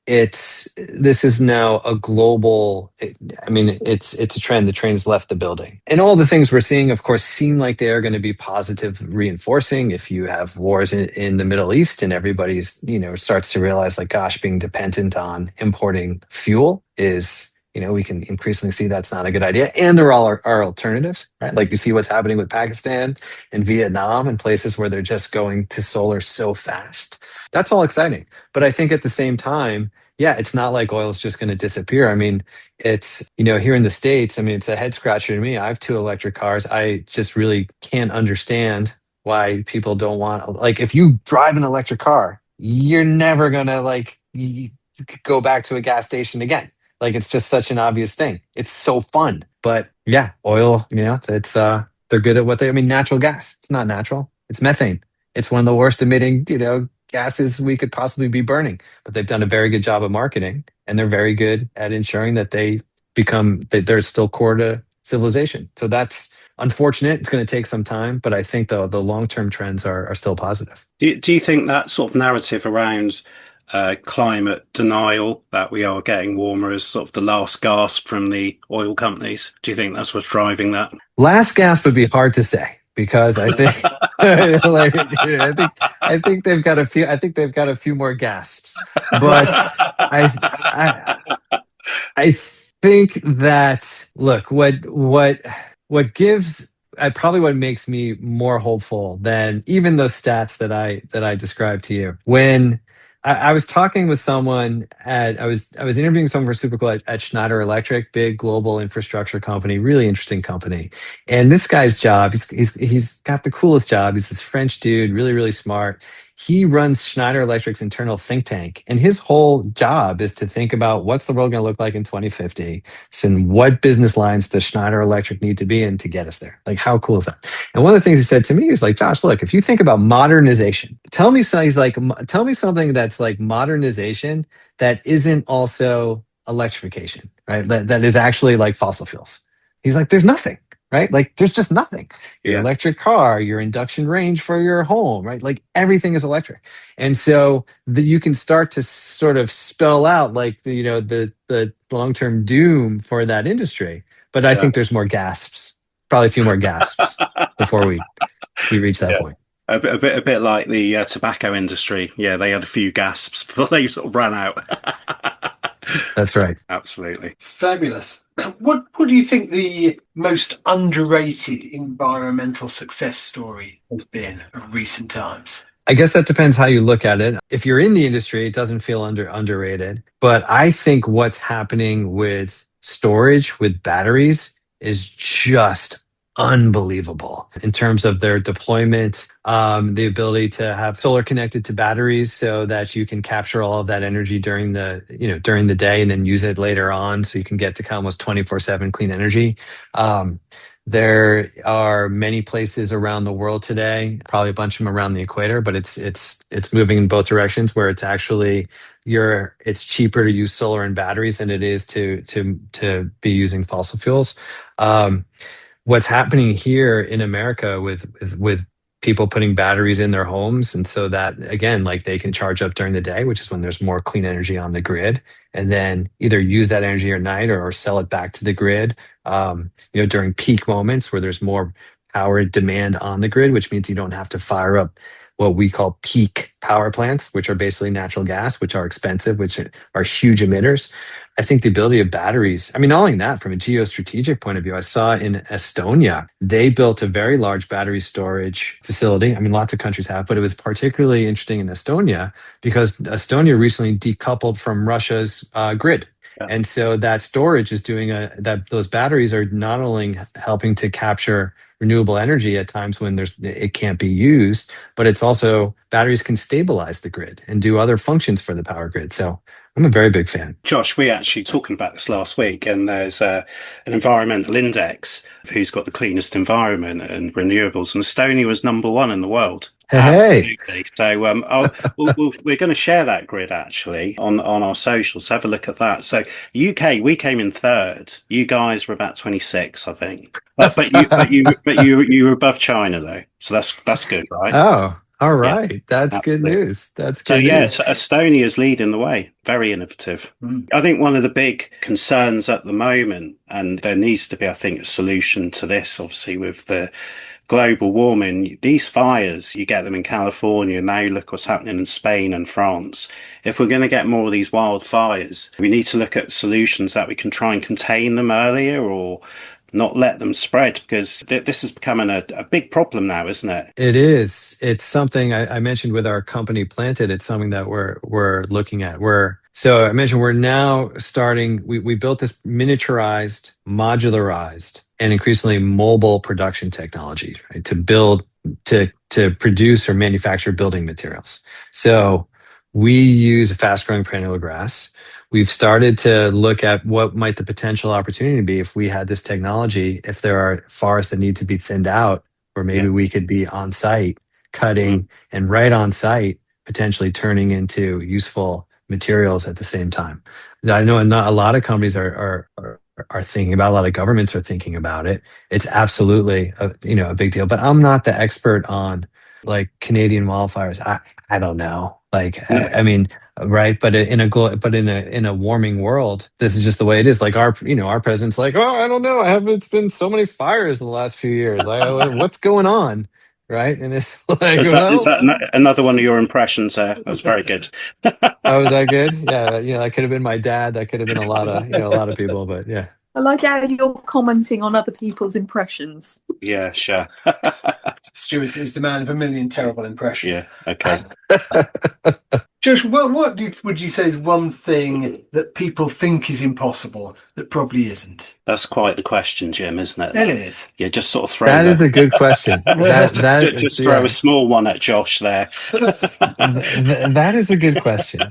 Speaker 4: this is now a global. It's a trend. The train has left the building, and all the things we're seeing, of course, seem like they are going to be positive, reinforcing. If you have wars in the Middle East, and everybody's starts to realize, like, gosh, being dependent on importing fuel is. We can increasingly see that's not a good idea. And there are alternatives, right? Like you see what's happening with Pakistan and Vietnam and places where they're just going to solar so fast. That's all exciting. But I think at the same time, yeah, it's not like oil is just going to disappear. I mean, it's, here in the States, it's a head scratcher to me. I have 2 electric cars. I just really can't understand why people don't want, like, if you drive an electric car, you're never going to go back to a gas station again. Like, it's just such an obvious thing. It's so fun. But yeah, oil, it's they're good at what natural gas. It's not natural. It's methane. It's one of the worst emitting, gases we could possibly be burning. But they've done a very good job of marketing, and they're very good at ensuring that they're still core to civilization. So that's unfortunate. It's going to take some time, but I think the long-term trends are still positive.
Speaker 2: Do you think that sort of narrative around climate denial, that we are getting warmer, is sort of the last gasp from the oil companies? Do you think that's what's driving that?
Speaker 4: Last gasp would be hard to say, because I think I think they've got a few. I think they've got a few more gasps, but I think that, look, what gives, probably what makes me more hopeful than even those stats that I described to you. When I was talking with someone I was interviewing someone for super cool at Schneider Electric, big global infrastructure company, really interesting company. And this guy's job, he's got the coolest job. He's this French dude, really, really smart. He runs Schneider Electric's internal think tank, and his whole job is to think about what's the world going to look like in 2050, and what business lines does Schneider Electric need to be in to get us there. Like, how cool is that? And one of the things he said to me was like, Josh, look, if you think about modernization, tell me something that's like modernization that isn't also electrification, right? That is actually like fossil fuels. He's like, there's nothing. Right? Like, there's just nothing. Your electric car, your induction range for your home, right? Like, everything is electric. And so you can start to sort of spell out, like, the long-term doom for that industry. But I think there's more gasps, probably a few more gasps before we reach that point.
Speaker 2: A bit like the tobacco industry. Yeah, they had a few gasps before they sort of ran out.
Speaker 4: That's right.
Speaker 2: Absolutely.
Speaker 1: Fabulous. What do you think the most underrated environmental success story has been of recent times?
Speaker 4: I guess that depends how you look at it. If you're in the industry, it doesn't feel underrated. But I think what's happening with storage, with batteries, is just unbelievable in terms of their deployment, the ability to have solar connected to batteries so that you can capture all of that energy during the day and then use it later on, so you can get to almost 24/7 clean energy. There are many places around the world today, probably a bunch of them around the equator, but it's moving in both directions, where it's actually it's cheaper to use solar and batteries than it is to be using fossil fuels. What's happening here in America with people putting batteries in their homes, and so that, again, like, they can charge up during the day, which is when there's more clean energy on the grid, and then either use that energy at night, or sell it back to the grid, during peak moments where there's more power demand on the grid, which means you don't have to fire up what we call peak power plants, which are basically natural gas, which are expensive, which are huge emitters. I think the ability of batteries, I mean, not only that, from a geostrategic point of view, I saw in Estonia, they built a very large battery storage facility. I mean, lots of countries have, but it was particularly interesting in Estonia because Estonia recently decoupled from Russia's grid.
Speaker 2: Yeah.
Speaker 4: And so that storage is doing those batteries are not only helping to capture renewable energy at times when it can't be used, but it's also, batteries can stabilize the grid and do other functions for the power grid. So I'm a very big fan.
Speaker 2: Josh, we actually talking about this last week, and there's an environmental index of who's got the cleanest environment and renewables, and Estonia was #1 in the world.
Speaker 4: Hey.
Speaker 2: Absolutely. So we're going to share that grid actually on our socials. Have a look at that. So UK, we came in third. You guys were about 26, I think. But you were above China though, so that's good, right?
Speaker 4: Oh, all right.
Speaker 2: Yeah,
Speaker 4: That's
Speaker 2: absolutely.
Speaker 4: good news. That's
Speaker 2: So
Speaker 4: good news.
Speaker 2: yes, Estonia's leading the way. Very innovative. I think one of the big concerns at the moment, and there needs to be, I think, a solution to this, obviously, with the global warming, these fires, you get them in California, now look what's happening in Spain and France. If we're going to get more of these wildfires, we need to look at solutions that we can try and contain them earlier, or not let them spread, because this is becoming a big problem now, isn't it?
Speaker 4: It is. It's something I mentioned with our company Planted. It's something that we're looking at. So I mentioned we're now starting. We built this miniaturized, modularized, and increasingly mobile production technology, right, to produce or manufacture building materials. So we use a fast-growing perennial grass. We've started to look at what might the potential opportunity be if we had this technology, if there are forests that need to be thinned out, or maybe
Speaker 2: Yeah.
Speaker 4: we could be on site cutting and right on site, potentially turning into useful materials at the same time. I know a lot of companies are thinking about, a lot of governments are thinking about it. It's absolutely a big deal, but I'm not the expert on like Canadian wildfires. I don't know. Like,
Speaker 2: No.
Speaker 4: I mean, right, but in a warming world, this is just the way it is. Like our president's like, oh, I don't know, it's been so many fires in the last few years, what's going on, right? And it's like,
Speaker 2: Is
Speaker 4: well,
Speaker 2: that another one of your impressions there? That's very good.
Speaker 4: oh, is that good? Yeah, that could have been my dad, that could have been a lot of people, but yeah.
Speaker 3: I like how you're commenting on other people's impressions.
Speaker 2: Yeah, sure.
Speaker 1: Stuart is the man of a million terrible impressions.
Speaker 2: Yeah, okay.
Speaker 1: Josh, what would you say is one thing that people think is impossible that probably isn't?
Speaker 2: That's quite the question, Jim, isn't it?
Speaker 1: It is.
Speaker 2: Yeah, just sort of throw
Speaker 4: That is a good question.
Speaker 2: just throw a small one at Josh there.
Speaker 4: That is a good question.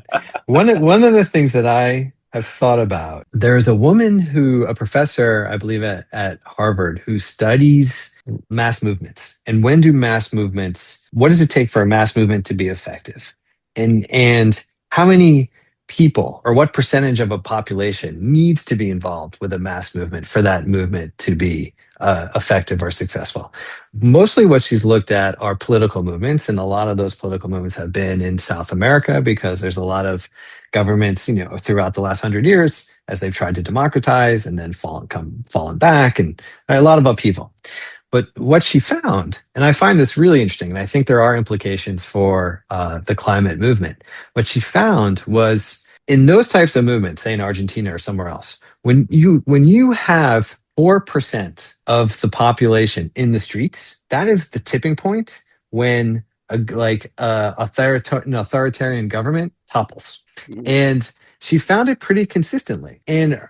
Speaker 4: One of the things that I have thought about, there's a professor, I believe at Harvard, who studies mass movements. And what does it take for a mass movement to be effective? And how many people, or what percentage of a population needs to be involved with a mass movement for that movement to be effective or successful? Mostly what she's looked at are political movements, and a lot of those political movements have been in South America because there's a lot of governments, throughout the last 100 years, as they've tried to democratize and then fallen back, and a lot of upheaval. But what she found, and I find this really interesting, and I think there are implications for the climate movement. What she found was, in those types of movements, say in Argentina or somewhere else, when you have 4% of the population in the streets, that is the tipping point when an authoritarian government topples. And she found it pretty consistently. And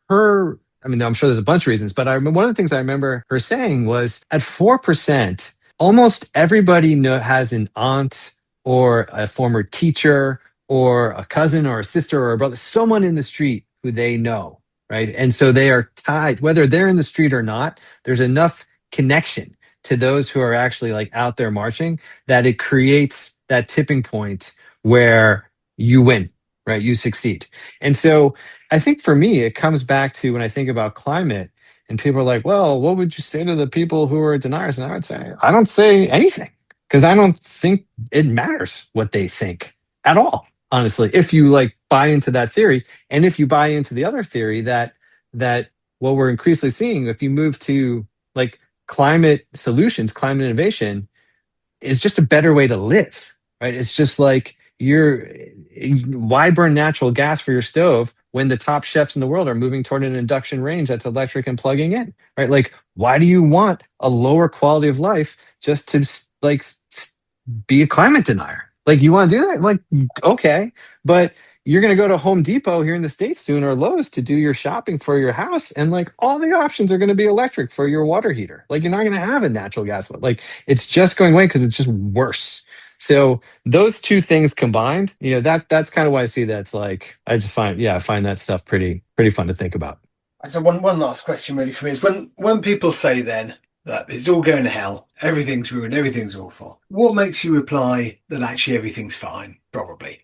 Speaker 4: her I mean, I'm sure there's a bunch of reasons, but one of the things I remember her saying was at 4%, almost everybody has an aunt or a former teacher or a cousin or a sister or a brother, someone in the street who they know, right? And so they are tied, whether they're in the street or not, there's enough connection to those who are actually like out there marching that it creates that tipping point where you win, right? You succeed. And so I think for me, it comes back to when I think about climate and people are like, well, what would you say to the people who are deniers? And I would say, I don't say anything because I don't think it matters what they think at all, honestly, if you like buy into that theory. And if you buy into the other theory that what we're increasingly seeing, if you move to like climate solutions, climate innovation is just a better way to live, right? It's just like why burn natural gas for your stove when the top chefs in the world are moving toward an induction range that's electric and plugging in, right? Like, why do you want a lower quality of life just to like be a climate denier? Like, you want to do that? Like, okay, but you're going to go to Home Depot here in the States soon or Lowe's to do your shopping for your house. And like all the options are going to be electric for your water heater. Like, you're not going to have a natural gas one. Like, it's just going away because it's just worse. So those two things combined, that's kind of why I see that. It's like, I find that stuff pretty fun to think about.
Speaker 1: So one last question really for me is when people say then that it's all going to hell, everything's ruined, everything's awful, what makes you reply that actually everything's fine? Probably.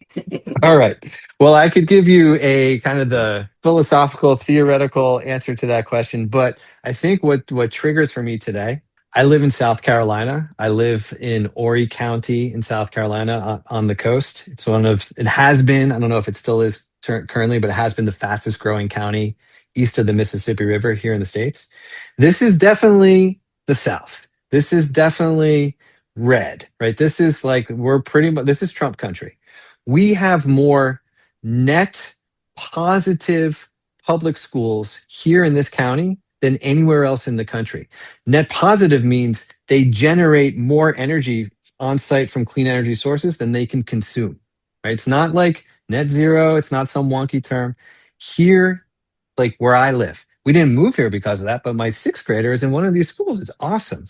Speaker 4: All right. Well, I could give you a kind of the philosophical, theoretical answer to that question, but I think what triggers for me today, I live in South Carolina. I live in Horry County in South Carolina on the coast. It has been, I don't know if it still is currently, but it has been the fastest growing county east of the Mississippi River here in the States. This is definitely the South. This is definitely red, right? This is like, this is Trump country. We have more net positive public schools here in this county than anywhere else in the country. Net positive means they generate more energy on site from clean energy sources than they can consume, right? It's not like net zero. It's not some wonky term. Here, like where I live, we didn't move here because of that, but my sixth grader is in one of these schools. It's awesome.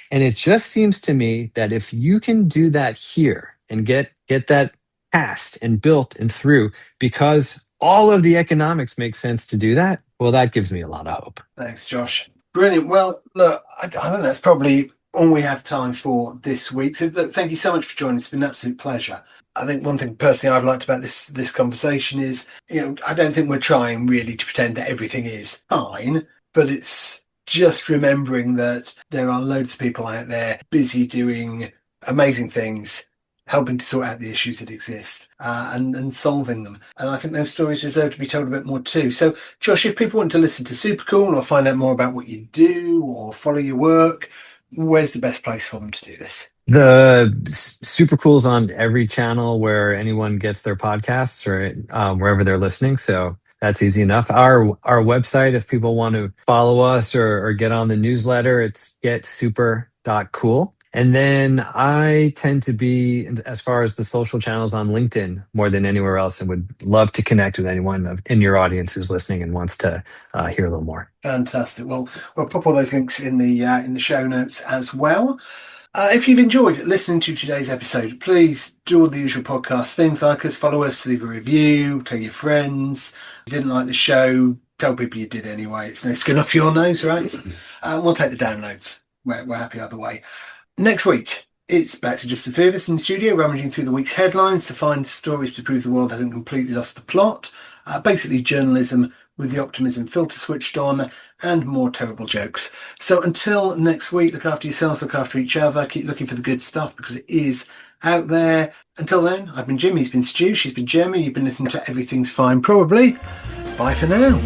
Speaker 4: And it just seems to me that if you can do that here and get that passed and built and through, because all of the economics make sense to do that, well, that gives me a lot of hope.
Speaker 1: Thanks, Josh. Brilliant. Well, look, I think that's probably all we have time for this week. So look, thank you so much for joining. It's been an absolute pleasure. I think one thing personally I've liked about this conversation is, I don't think we're trying really to pretend that everything is fine, but it's just remembering that there are loads of people out there busy doing amazing things, helping to sort out the issues that exist and solving them. And I think those stories deserve to be told a bit more too. So, Josh, if people want to listen to Supercool or find out more about what you do or follow your work, where's the best place for them to do this?
Speaker 4: The Supercool's on every channel where anyone gets their podcasts or wherever they're listening. So that's easy enough. Our website, if people want to follow us or get on the newsletter, it's getsuper.cool. And then I tend to be, as far as the social channels, on LinkedIn more than anywhere else, and would love to connect with anyone in your audience who's listening and wants to hear a little more.
Speaker 1: Fantastic. Well, we'll pop all those links in the show notes as well. If you've enjoyed listening to today's episode, please do all the usual podcast things, like us, follow us, leave a review, tell your friends. If you didn't like the show, tell people you did anyway. It's no skin off your nose, right? We'll take the downloads. We're happy either way. Next week, it's back to just the three of us in the studio, rummaging through the week's headlines to find stories to prove the world hasn't completely lost the plot. Basically journalism with the optimism filter switched on and more terrible jokes. So until next week, look after yourselves, look after each other, keep looking for the good stuff because it is out there. Until then, I've been Jim, he's been Stu, she's been Jeremy, you've been listening to Everything's Fine Probably. Bye for now.